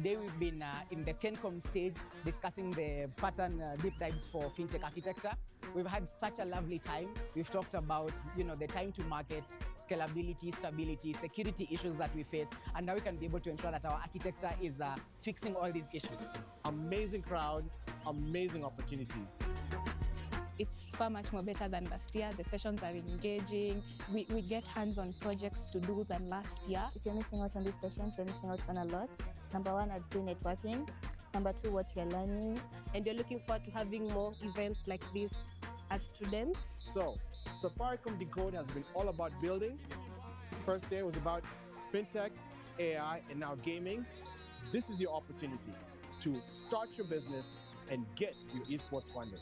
Today we've been in the Kencom stage discussing the pattern deep dives for fintech architecture. We've had such a lovely time. We've talked about the time to market, scalability, stability, security issues that we face, and now we can be able to ensure that our architecture is fixing all these issues. Amazing crowd, amazing opportunities. It's far much more better than last year. The sessions are engaging. We get hands-on projects to do than last year. If you're missing out on these sessions, you're missing out on a lot. Number one, I'd say networking. Number two, what you're learning. And you're looking forward to having more events like this as students. So, Safaricom Decode has been all about building. First day was about fintech, AI, and now gaming. This is your opportunity to start your business and get your esports funding.